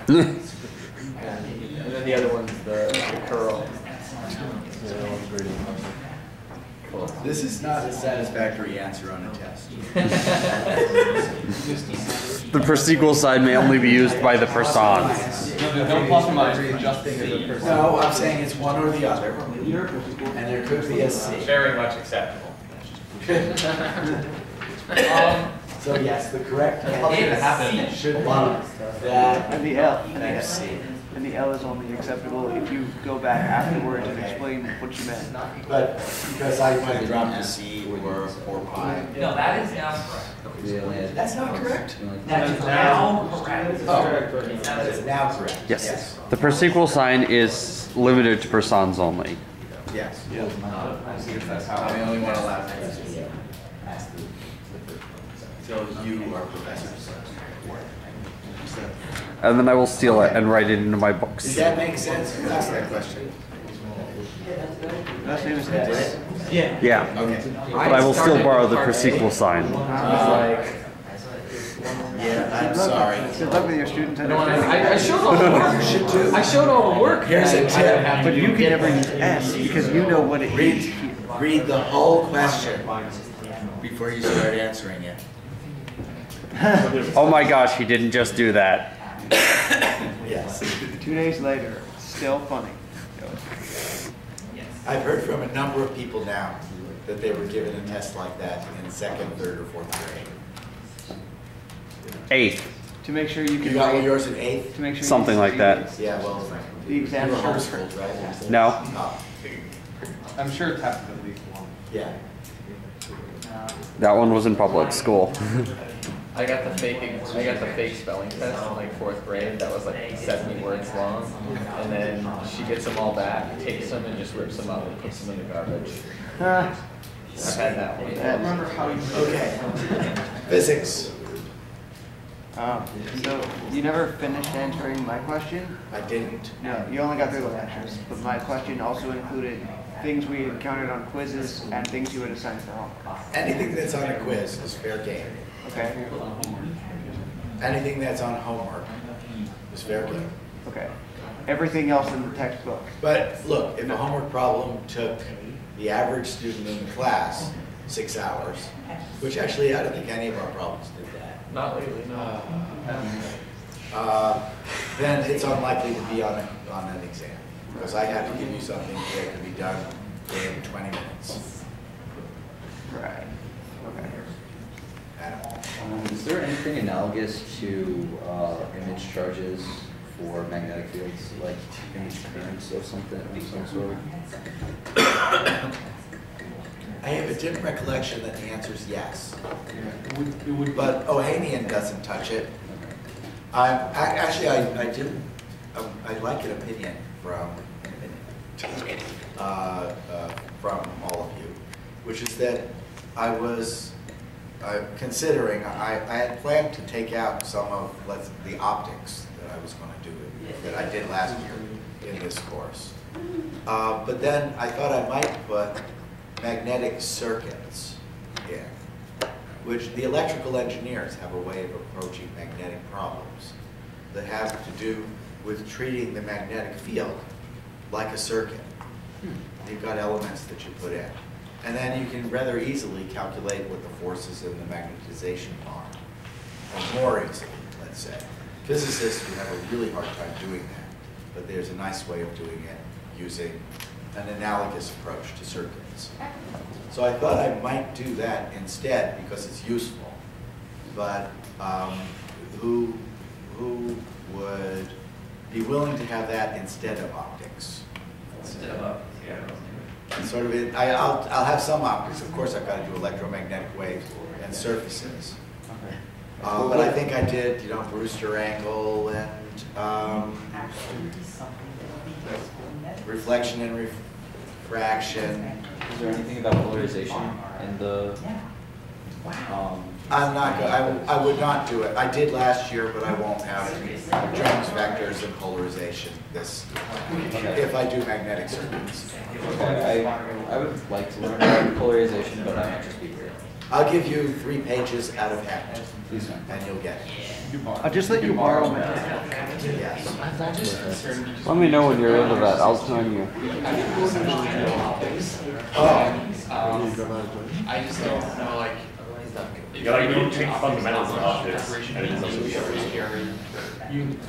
And then the other one's the curl. This is not a satisfactory answer on a test. The per-sequel sign may only be used by the persons. No plus or minus, just the person. No, I'm saying it's one or the other, and there could be a C. Very much acceptable. So yes, the correct answer should be that And the L. and C. And the L is only acceptable if you go back afterwards and explain what you meant. But because I might have dropped a C or pi. No, that is now correct. That's not correct? That is now correct. Oh, that is now correct. Yes. The per-sequel sign is limited to persons only. Yes. I'm the only one allowed to ask. So you are professors. And then I will steal it and write it into my Does books. that make sense? Ask that question. Last name is S. Yeah. Okay. But I will still borrow the per-sequel sign. Yeah, I'm sorry. Good luck with your students. I showed all the work. You should do. I showed all the work. Here's a tip. But you can never use S because you know what it is. Read the whole question before you start answering it. Oh my gosh, he didn't just do that. Yes. 2 days later, still funny. I've heard from a number of people now that they were given a test like that in second, third, or fourth grade. 8th. To make sure you You can got write, yours in eighth? to make sure Something you like that. Yeah, well, The you exam were is homeschooled, right? No. Oh, I'm sure it's happened at least once. yeah. That one was in public school. I got the fake spelling test in like fourth grade. That was like 70 words long, and then she gets them all back, takes them, and just rips them up and puts them in the garbage. I've had that one. Okay. Physics. So you never finished answering my question? I didn't. No, you only got through the lectures. But my question also included things we encountered on quizzes and things you would assign for homework. Anything that's on a quiz is fair game. Okay. Anything that's on homework is fair game. Okay. Everything else in the textbook. But look, if a homework problem took the average student in the class 6 hours, which actually I don't think any of our problems did that, Not lately, no. then it's unlikely to be on an exam. Because I have to give you something that can be done in 20 minutes. Right. Okay. Is there anything analogous to image charges for magnetic fields, like image currents or something of some sort? I have a dim recollection that the answer is yes. But Ohanian doesn't touch it. Actually, I do. I'd like an opinion from all of you, which is that I was considering. I had planned to take out some of the optics that I was going to do that I did last year in this course. But then I thought I might put magnetic circuits in, which the electrical engineers have a way of approaching magnetic problems that have to do with treating the magnetic field like a circuit. You've got elements that you put in. And then you can rather easily calculate what the forces in the magnetization are. Or more easily, let's say. Physicists would have a really hard time doing that, but there's a nice way of doing it using an analogous approach to circuits. So I thought I might do that instead because it's useful. But who would be willing to have that instead of optics? Instead of up, yeah. Sort of it, I'll have some optics. Of course, I've got to do electromagnetic waves and surfaces. But I think I did, Brewster angle and reflection and refraction. Is there anything about polarization in the? I'm not good. I would not do it. I did last year, but I won't have Jones vectors and polarization if I do magnetic circuits. Okay, I would like to learn about polarization, but I'm not your speaker. I'll give you 3 pages out of Hamlet, and you'll get it. I'll just let you borrow my Yes. Let me know when you're into that. I'll join you. I just don't know, like, You don't take fundamentals of optics, and it is also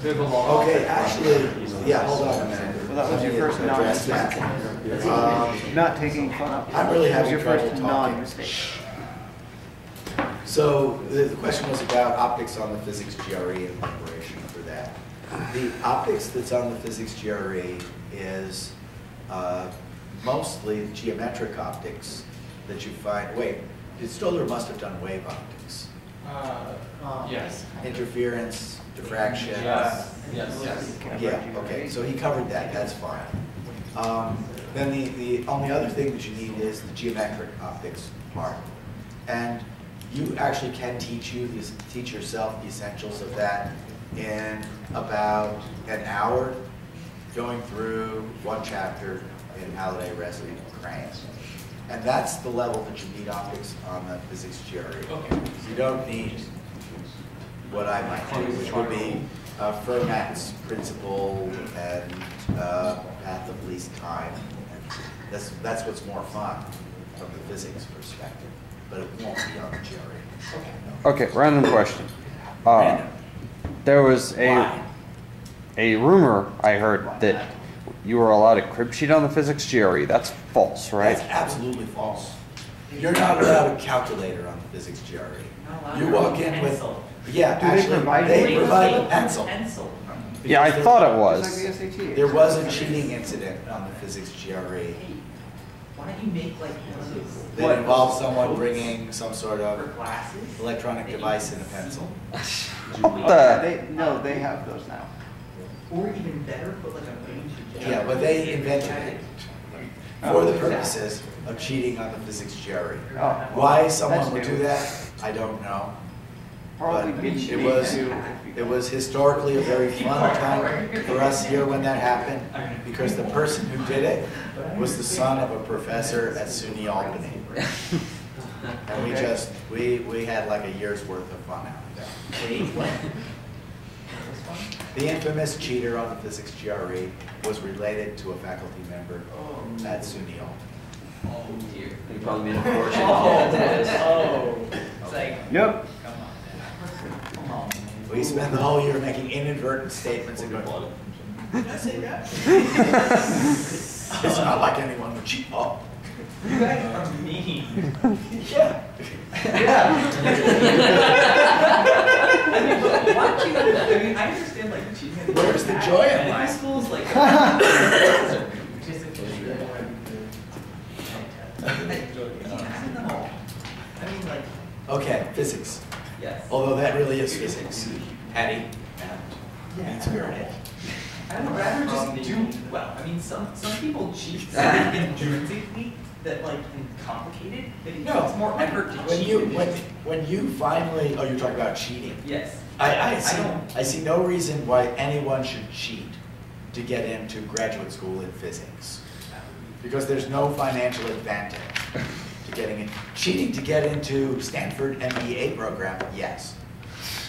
There's a law. Okay, actually, yeah, hold on a minute. Well, that was your first Address non-mistake. that. Not taking fun of. I'm really That was having your trouble first talking. non-mistake. So the question was about optics on the physics GRE and preparation for that. The optics that's on the physics GRE is mostly geometric optics that you find. Wait, Stoller must have done wave optics. yes. Interference, diffraction. Yes. Yeah, okay, so he covered that, that's fine. Then the only other thing that you need is the geometric optics part. And you actually can teach yourself the essentials of that in about an hour, going through one chapter in Halliday, Resnick, and Crane. And that's the level that you need optics on the physics GRE. Okay. You don't need what I might do, which would be Fermat's principle and path of least time. And that's what's more fun from the physics perspective, but it won't be on the GRE. Okay, random question. Random. There was Why? a rumor I heard that you were allowed a crib sheet on the physics GRE. That's false, right? That's absolutely false. You're not allowed a calculator on the physics GRE. You walk in with, yeah, Do they actually, provide they it? provide the pencil. Yeah, I thought it It's like was. the SAT. There was a cheating incident on the physics GRE Why don't you make like one of those that involved someone bringing some sort for of glasses? electronic device and a pencil. What the? No, they have those now. Or even better, put like a range of. Yeah, but they invented it for the purposes of cheating on the physics GRE. Oh, Why someone that's would new. do that, I don't know. Probably But be it cheating was, too. it was historically a very fun time for us here when that happened, because the person who did it was the son of a professor at SUNY Albany. And we had like a year's worth of fun out of that. The infamous cheater on the physics GRE was related to a faculty member at SUNY Albany. Oh dear. You probably made a fortune. It's like, Yep. come on. Come on. We spent the whole year making inadvertent statements and going, did I say that? It's not like anyone would cheat. Oh, You guys are mean. yeah. I mean, but why cheat? I mean, I understand like cheating. Where's the joy in Medical life? schools like. I mean, like, Okay, physics. yes. Although that really is physics. Hattie and experiment. I would rather just do well. I mean, some people cheat so intrinsically that like complicated. That it No, takes more effort to when cheat. you than when you finally, oh, you're talking about cheating. Yes. I see no reason why anyone should cheat to get into graduate school in physics. Because there's no financial advantage to getting in. Cheating to get into Stanford MBA program, yes.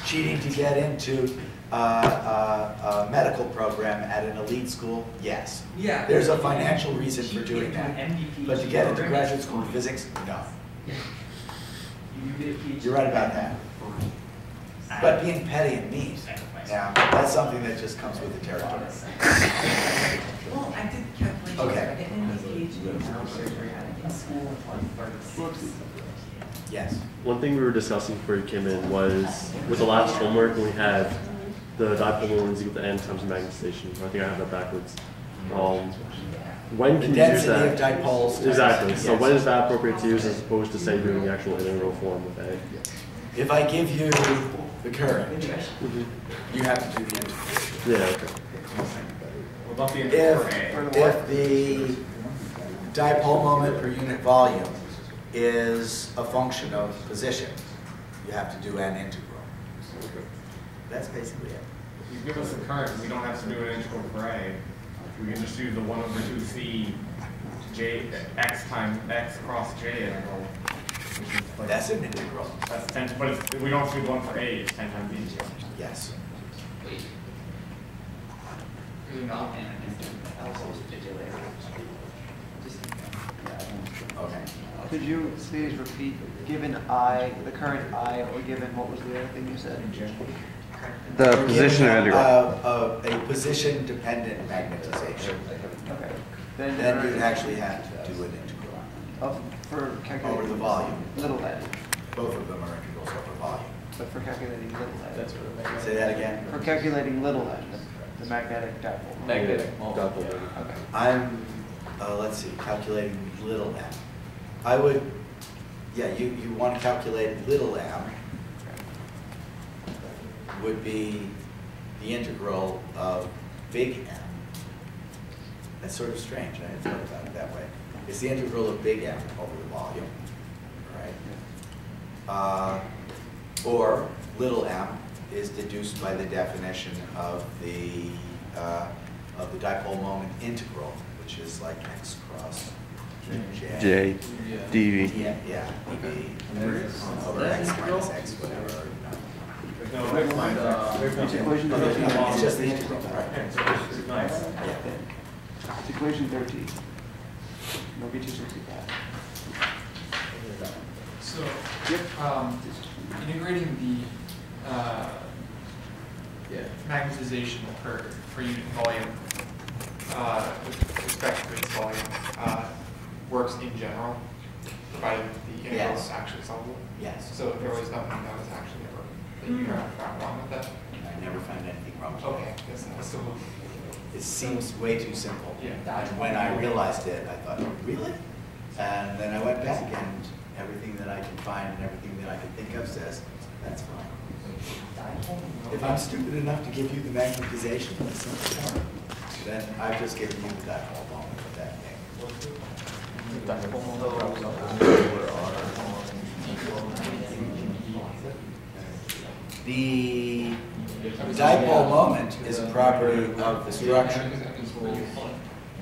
Cheating to get into a medical program at an elite school, yes. Yeah. There's a financial reason for Cheat doing into that. an MD, But to get into PhD graduate school in physics, no. Yeah. You get a PhD. You're right about that. But being petty and mean, now, that's something that just comes with the territory. Well, I did calculations. Okay. I get an PhD in neurosurgery. I'm in school until 36. Yes. One thing we were discussing before you came in was with the last homework when we had the dipole moment is equal to n times the magnetization. I think I have that backwards. When The can you use density of that? dipoles. times- Exactly. So yes. when is that appropriate to use as opposed to say doing the actual integral form with A? If I give you the current, you have to do the integration. Yeah. Okay. What about the If the dipole moment per unit volume is a function of position, you have to do an integral. That's basically it. If you give us a current, we don't have to do an integral for A. We can just do the 1/2C J X times X cross J integral. Which is like, That's an integral. that's 10, but we don't have to do one for A, it's 10 times each. Yes. Really not. Okay. Could you please repeat, given I, the current I, or given, what was the other thing you said? The position of integral. A position-dependent magnetization. Okay. Then you'd actually have to do an integral For calculating. over the volume. Little n, Both of them are integrals over volume. but for calculating little n. That's what it makes. Say that again. For calculating little n, the magnetic dipole. Magnetic moment. Okay. I'm, let's see, calculating little m. I would, yeah, you want to calculate little m would be the integral of big M. That's sort of strange, I didn't think about it that way. It's the integral of big M over the volume, right? Or little m is deduced by the definition of the dipole moment integral, which is like x cross J, dV. Yeah, dv over x minus x, whatever. No, never mind. It's equation Okay, 13. it's just the integral, right? Nice. Yeah. It's equation 13. Nobody teaches you that. So, Yep. integrating the magnetization per unit volume with respect to its volume works in general, provided the integral is Yes. actually solvable. Yes. So there was nothing that was actually ever, that you ever found wrong with that? I never found anything wrong with it. Okay, that's still, It seems way too simple. Yeah. And when I realized it, I thought, oh, really? And then I went back and everything that I can find and everything that I can think of says, that's fine. If I'm stupid enough to give you the magnetization, that's not smart. Then I've just given you the dipole moment of that thing. The dipole moment is a property of the structure.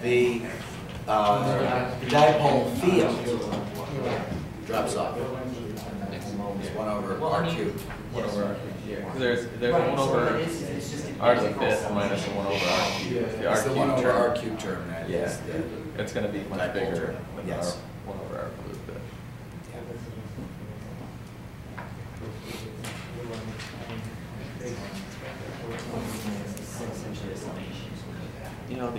The dipole field drops off. It's 1 over r cubed. 1 over r cubed, yeah. There's 1 over r to the fifth minus the 1 over r cubed. The r It's the 1 cubed over r term. cubed term that Yeah, is the it's gonna be much dipole bigger term. than Yes. our 1 over r to the fifth. You know,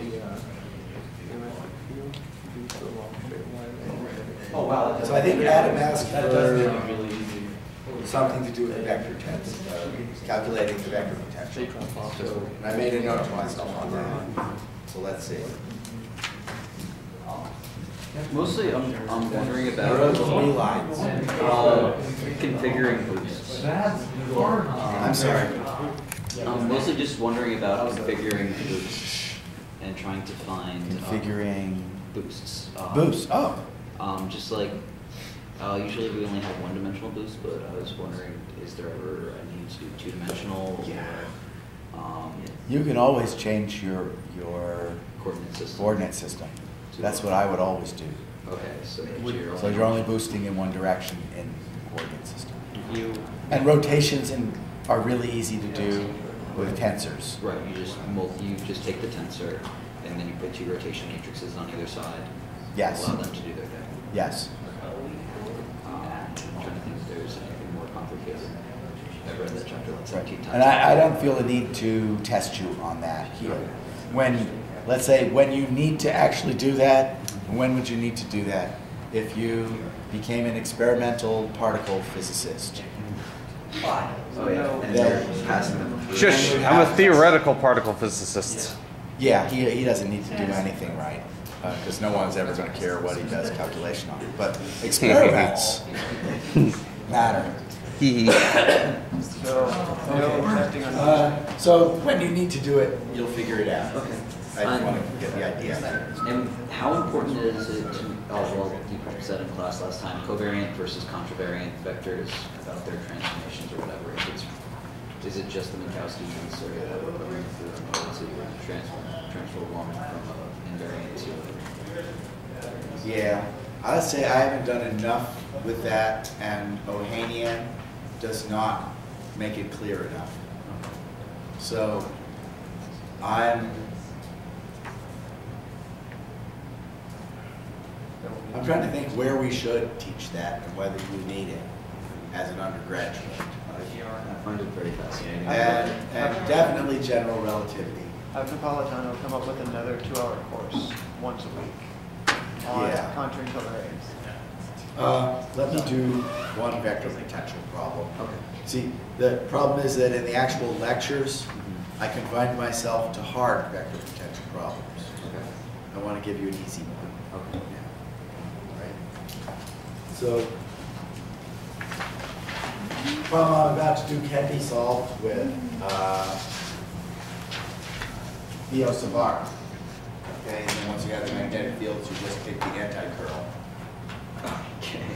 Oh, wow. So I think Adam asked for something to do with the vector tensor, calculating the vector potential. And I made a note to myself on that. So let's see. Mostly, I'm wondering There are about 3 lines. configuring boosts. I'm sorry. I'm mostly just wondering about configuring boosts and trying to find Configuring boosts. boost. Oh. Just like usually we only have one-dimensional boosts, but I was wondering, is there ever a need to do two-dimensional? Yeah. Or, You can always change your coordinate system. coordinate system. That's what I would always do. Okay, so So you're only boosting in one direction in the coordinate system. you And rotations are really easy to do with tensors. right. You just take the tensor, and then you put 2 rotation matrices on either side. Yes. Allow them to do their thing. Yes. I'm trying to think if there's anything more complicated. I've read that chapter like 17 times. And I don't feel the need to test you on that here. Let's say, when you need to actually do that, when would you need to do that? If you became an experimental particle physicist. Oh yeah, and There. they're passing them through. Shush, I'm a theoretical particle physicist. Yeah, he doesn't need to do anything right, because no one's ever going to care what he does calculation on. But experiments matter. So, no testing on So when you need to do it, you'll figure it out. Okay. I just want to get the idea. And how important is it to, well, you probably said in class last time, covariant versus contravariant vectors about their transformations or whatever? Is it just the Minkowski answer that we're going through in order to transfer one from an invariant to Yeah, I'd say I haven't done enough with that, and Ohanian does not make it clear enough. So I'm trying to think where we should teach that and whether you need it as an undergraduate. I find it very fascinating. And definitely general relativity. Have Napolitano come up with another 2-hour course once a week on Yeah. contouring covariance. Let me do one vector potential problem. Okay. See, the problem is that in the actual lectures, I confined myself to hard vector potential problems. Okay. I want to give you an easy one. Okay. Yeah. Right. So, the problem I'm about to do can be solved with Biot-Savart. Okay, and then once you have the magnetic fields, you just pick the anti-curl. Okay.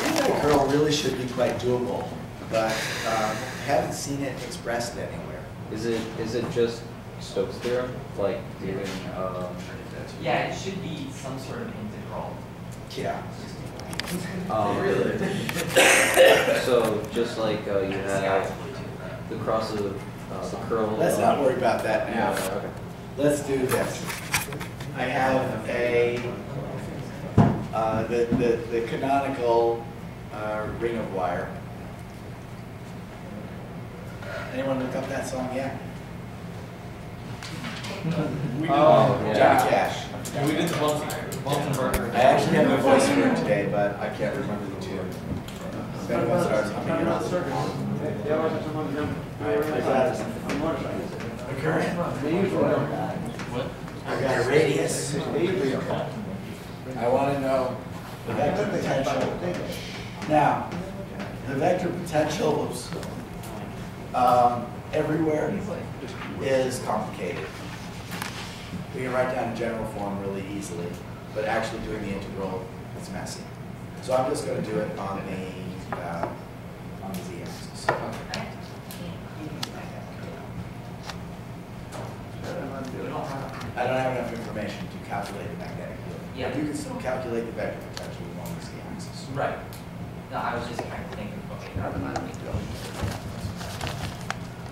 Anti-curl really should be quite doable, but I haven't seen it expressed anywhere. Is it just Stokes theorem, like doing Yeah, it should be some sort of integral. Yeah. really? So just like you have the cross of the curl. Let's not worry about that now. Okay. Let's do this. I have the canonical ring of wire. Anyone look up that song yet? We Oh, did, yeah. Johnny Cash. we did the Bunsen I actually have a voice for it today, but I can't remember the tune. If anyone starts humming it up. A current. I've got a radius. I want to know the vector potential. Now, the vector potential everywhere is complicated. We can write down a general form really easily, but actually doing the integral is messy. So I'm just going to do it on the z-axis. I don't have enough information to calculate the magnetic field. Yeah. But you can still calculate the vector potential along the z-axis. Right. No, I was just trying to think of, okay, rather than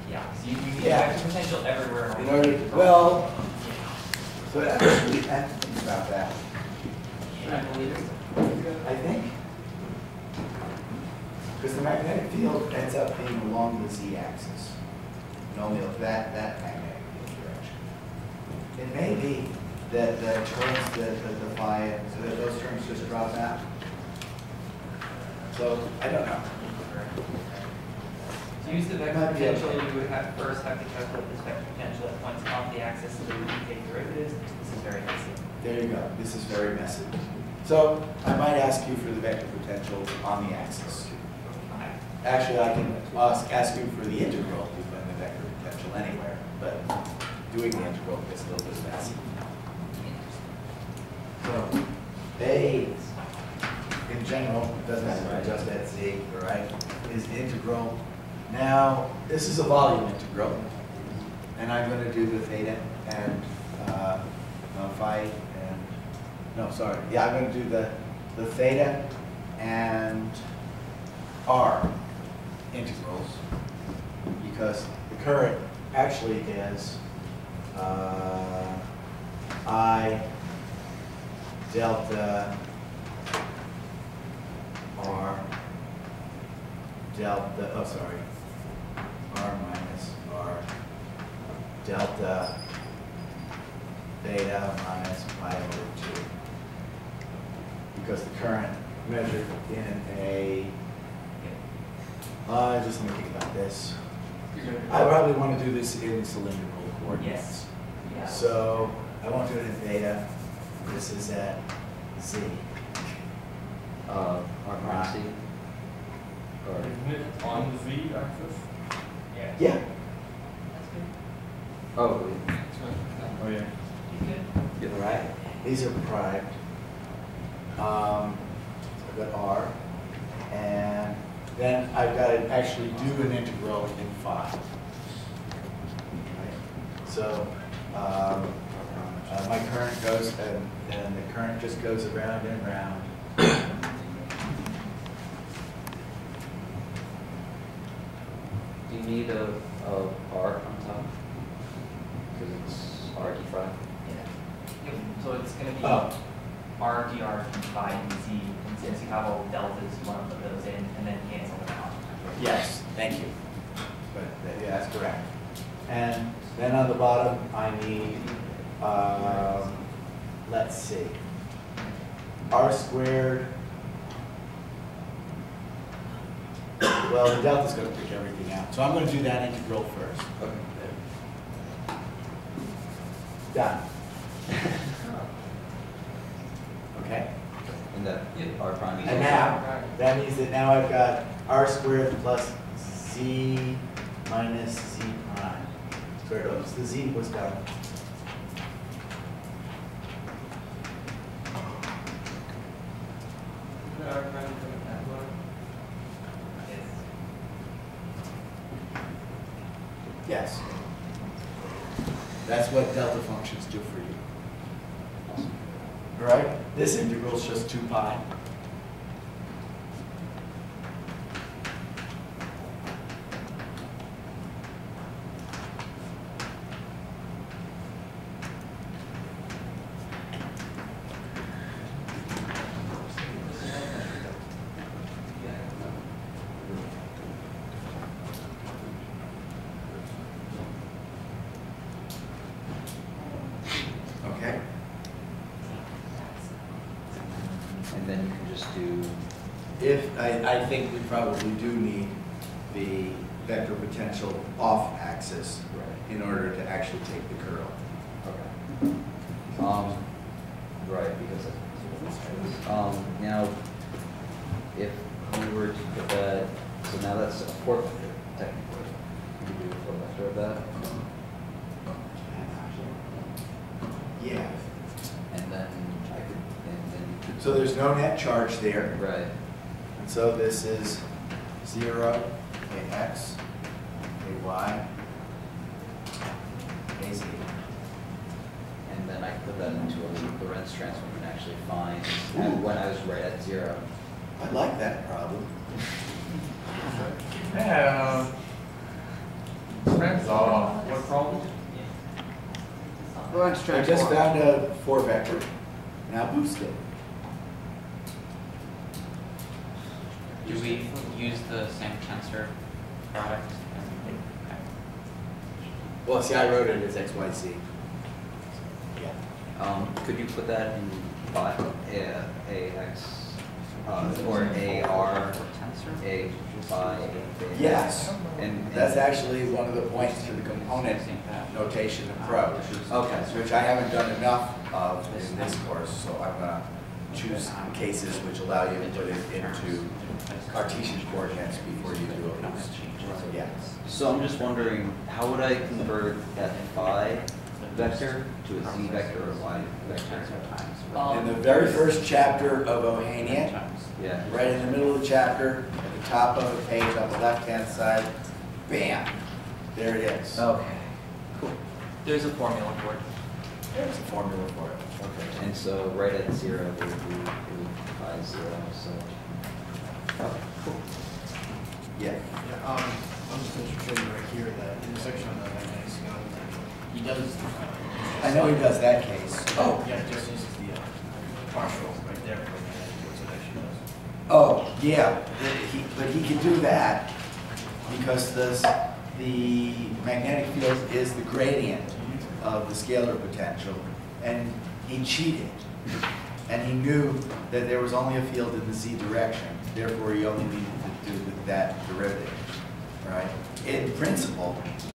yeah, so you need Yeah. vector potential everywhere. In order, well, so actually, I have to think about that. I believe it. I think. Because the magnetic field ends up being along the z-axis. And only of that magnetic field direction. It may be that the terms that defy it, so that those terms just drop out. So, I don't know. To use the vector Might be potential, okay. you would first have to calculate this vector potential at points off the axis so that we can take derivatives. This is very messy. There you go. This is very messy. So, I might ask you for the vector potential on the axis. Actually, I can ask you for the integral to find the vector potential anywhere, but doing the integral is a little bit messy. So, A, in general, doesn't have to be just at Z, right, is the integral. Now, this is a volume integral, and I'm going to do the theta and phi and, no, sorry. Yeah, I'm going to do the theta and R integrals, because the current actually is I delta R delta, oh sorry, R minus R delta theta minus pi over 2. Because the current measured in a, just let me think about this. I probably want to do this in cylindrical coordinates. Yes. Yeah. So I won't do it in theta. This is at Z. R minus C? Or Isn't it on the z-axis? Yeah. Yeah. That's good. oh, Oh, yeah. You good? Right. These are primed. So I've got R, and then I've got to actually do an integral in phi. Right? So my current goes, and the current just goes around and around. do you need a R on top? Because it's R d phi. So it's gonna be Oh. R, dr, phi, and z, and since you have all deltas, you wanna put those in and then cancel them out. Yes, thank you. But, yeah, that's correct. And then on the bottom, I need, let's see, R squared. Well, the delta's gonna pick everything out, so I'm gonna do that integral first. Done. Okay? And that R prime equals. And now, that means that now I've got R squared plus Z minus Z prime squared over. So the Z was done. Yes. That's what delta functions do for you. All right? This integral is just 2 pi. Okay? And then you can just do, If, I think we probably do need the vector potential off axis in order to actually take the curl. right, because now, if we were to put that, so now that's a 4 vector, technically. Can you do a 4 vector of that? Yeah. And then I could, and then you could. So there's no net charge there. Right. And so this is 0, ax, ay, az. And then I could put that into a Lorentz transform and actually find when I was right at 0. I like that problem. Yeah. Friends off. What problem? Lorentz I transform. just found a 4 vector. Now boost it. Do we use the same tensor product? Okay. Well, see, I wrote it as xyz. Yeah. Could you put that in phi, ax, or ar, a phi, a? Yes. And That's actually one of the points to the component notation approach. Okay. Which I haven't done enough of in this course, so I'm gonna choose cases which allow you to put it into Cartesian coordinates before you do a boost. So, yeah. So I'm just wondering, how would I convert that phi vector to a z vector or a y vector? In the very first chapter of Ohanian, Yeah. right in the middle of the chapter, at the top of the page on the left-hand side, bam, there it is. Okay. There's a formula for it. There's the formula for it. Okay. And so right at 0, it would be phi 0, so. Oh, cool. Yeah. I'm just interested in right here, that intersection on the magnetic scale. He does. I know he does that case. Oh, yeah, just uses the partial right there. What's it actually does. Oh, yeah, but he can do that because the magnetic field is the gradient of the scalar potential, and he cheated. And he knew that there was only a field in the z direction, therefore he only needed to do with that derivative, right? In principle,